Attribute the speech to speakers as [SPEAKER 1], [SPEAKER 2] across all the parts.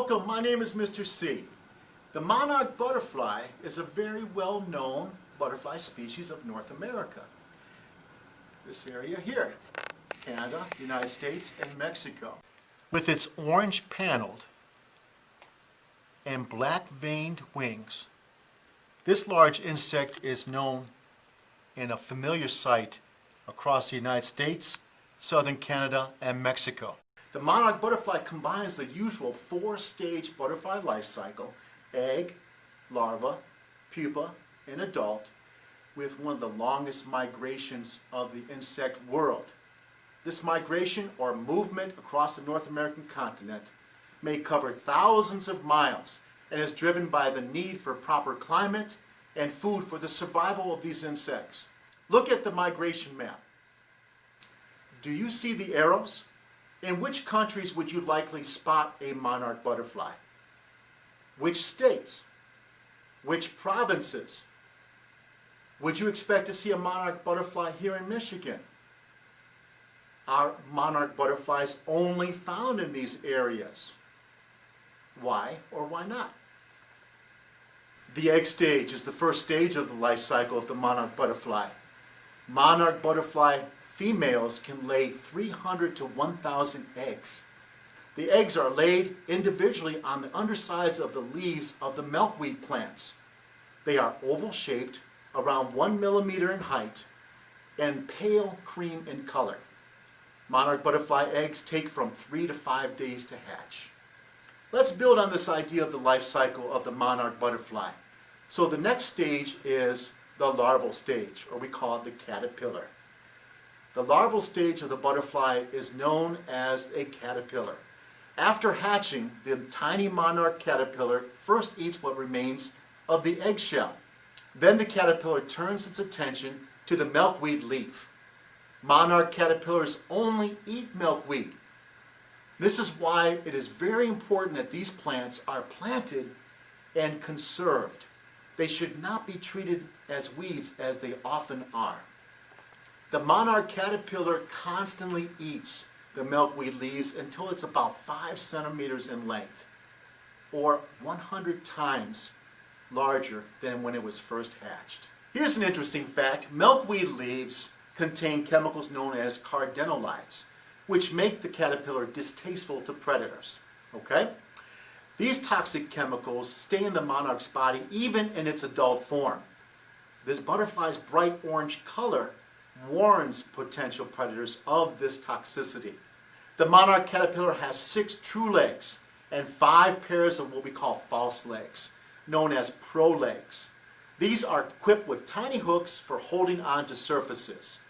[SPEAKER 1] Welcome, my name is Mr. C. The monarch butterfly is a very well-known butterfly species of North America. This area here, Canada, United States, and Mexico. With its orange paneled and black veined wings, this large insect is known in a familiar sight across the United States, southern Canada, and Mexico. The monarch butterfly combines the usual four-stage butterfly life cycle, egg, larva, pupa, and adult, with one of the longest migrations of the insect world. This migration or movement across the North American continent may cover thousands of miles and is driven by the need for proper climate and food for the survival of these insects. Look at the migration map. Do you see the arrows? In which countries would you likely spot a monarch butterfly? Which states? Which provinces? Would you expect to see a monarch butterfly here in Michigan? Are monarch butterflies only found in these areas? Why or why not? The egg stage is the first stage of the life cycle of the monarch butterfly. Monarch butterfly females can lay 300 to 1,000 eggs. The eggs are laid individually on the undersides of the leaves of the milkweed plants. They are oval-shaped, around 1 millimeter in height, and pale cream in color. Monarch butterfly eggs take from 3 to 5 days to hatch. Let's build on this idea of the life cycle of the monarch butterfly. So the next stage is the larval stage, or we call it the caterpillar. The larval stage of the butterfly is known as a caterpillar. After hatching, the tiny monarch caterpillar first eats what remains of the eggshell. Then the caterpillar turns its attention to the milkweed leaf. Monarch caterpillars only eat milkweed. This is why it is very important that these plants are planted and conserved. They should not be treated as weeds as they often are. The monarch caterpillar constantly eats the milkweed leaves until it's about 5 centimeters in length, or 100 times larger than when it was first hatched. Here's an interesting fact. Milkweed leaves contain chemicals known as cardenolides, which make the caterpillar distasteful to predators. Okay? These toxic chemicals stay in the monarch's body even in its adult form. This butterfly's bright orange color warns potential predators of this toxicity. The monarch caterpillar has 6 true legs and 5 pairs of what we call false legs, known as prolegs. These are equipped with tiny hooks for holding onto surfaces.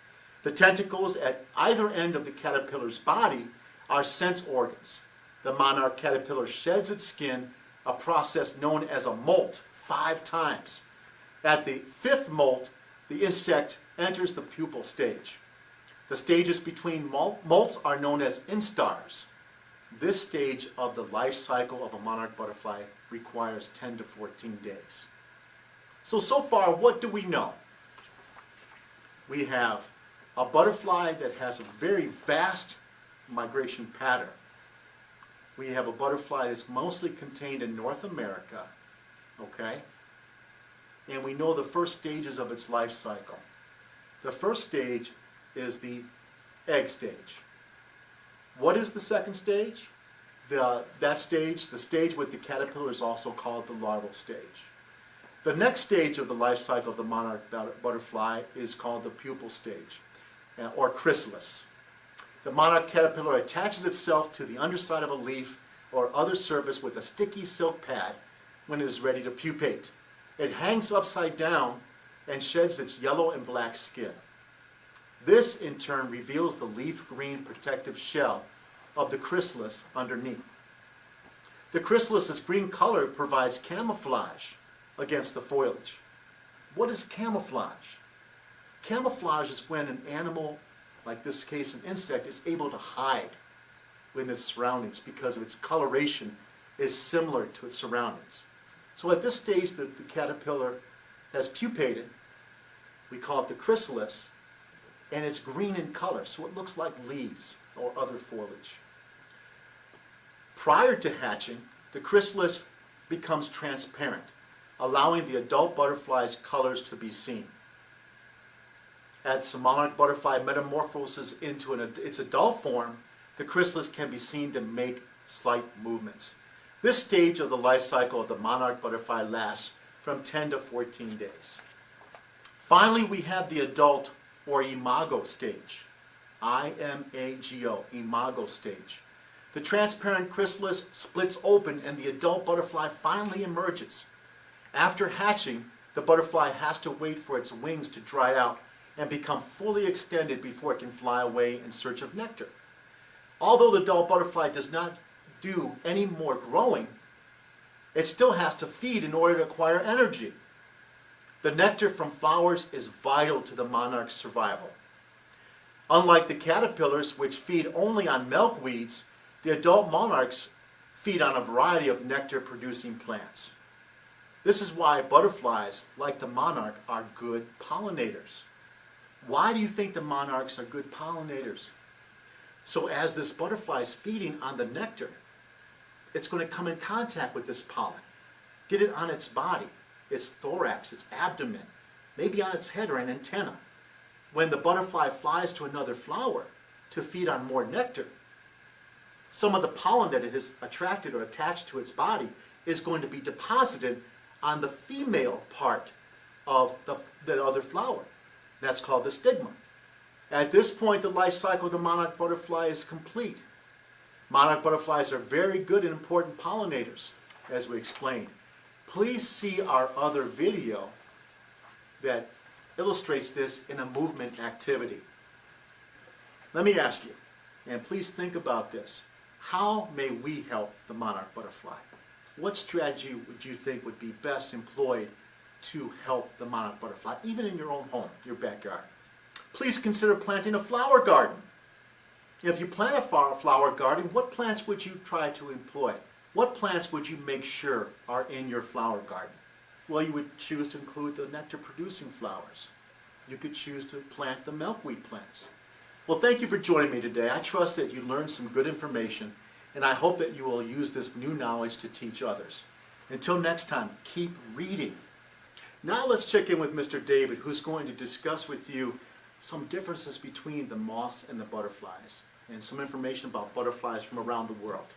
[SPEAKER 1] The tentacles at either end of the caterpillar's body are sense organs. The monarch caterpillar sheds its skin, a process known as a molt, 5 times. At the 5th molt, the insect enters the pupil stage. The stages between molts are known as instars. This stage of the life cycle of a monarch butterfly requires 10 to 14 days. So far, what do we know? We have a butterfly that has a very vast migration pattern. We have a butterfly that's mostly contained in North America, okay? And we know the first stages of its life cycle. The first stage is the egg stage. What is the second stage? The stage with the caterpillar is also called the larval stage. The next stage of the life cycle of the monarch butterfly is called the pupil stage, or chrysalis. The monarch caterpillar attaches itself to the underside of a leaf or other surface with a sticky silk pad when it is ready to pupate. It hangs upside down and sheds its yellow and black skin. This, in turn, reveals the leaf green protective shell of the chrysalis underneath. The chrysalis's green color provides camouflage against the foliage. What is camouflage? Camouflage is when an animal, like this case an insect, is able to hide within its surroundings because of its coloration is similar to its surroundings. So at this stage the caterpillar has pupated. We call it the chrysalis, and it's green in color, so it looks like leaves or other foliage. Prior to hatching, the chrysalis becomes transparent, allowing the adult butterfly's colors to be seen. As the monarch butterfly metamorphoses into its adult form, the chrysalis can be seen to make slight movements. This stage of the life cycle of the monarch butterfly lasts from 10 to 14 days. Finally, we have the adult or imago stage. I-M-A-G-O, imago stage. The transparent chrysalis splits open and the adult butterfly finally emerges. After hatching, the butterfly has to wait for its wings to dry out and become fully extended before it can fly away in search of nectar. Although the adult butterfly does not do any more growing, it still has to feed in order to acquire energy. The nectar from flowers is vital to the monarch's survival. Unlike the caterpillars, which feed only on milkweeds, the adult monarchs feed on a variety of nectar-producing plants. This is why butterflies, like the monarch, are good pollinators. Why do you think the monarchs are good pollinators? So as this butterfly is feeding on the nectar, it's going to come in contact with this pollen, get it on its body, its thorax, its abdomen, maybe on its head or an antenna. When the butterfly flies to another flower to feed on more nectar, some of the pollen that it has attracted or attached to its body is going to be deposited on the female part of the other flower. That's called the stigma. At this point, the life cycle of the monarch butterfly is complete. Monarch butterflies are very good and important pollinators, as we explained. Please see our other video that illustrates this in a movement activity. Let me ask you, and please think about this, how may we help the monarch butterfly? What strategy would you think would be best employed to help the monarch butterfly, even in your own home, your backyard? Please consider planting a flower garden. If you plant a flower garden, what plants would you try to employ? What plants would you make sure are in your flower garden? Well, you would choose to include the nectar-producing flowers. You could choose to plant the milkweed plants. Well, thank you for joining me today. I trust that you learned some good information, and I hope that you will use this new knowledge to teach others. Until next time, keep reading. Now let's check in with Mr. David, who's going to discuss with you some differences between the moths and the butterflies, and some information about butterflies from around the world.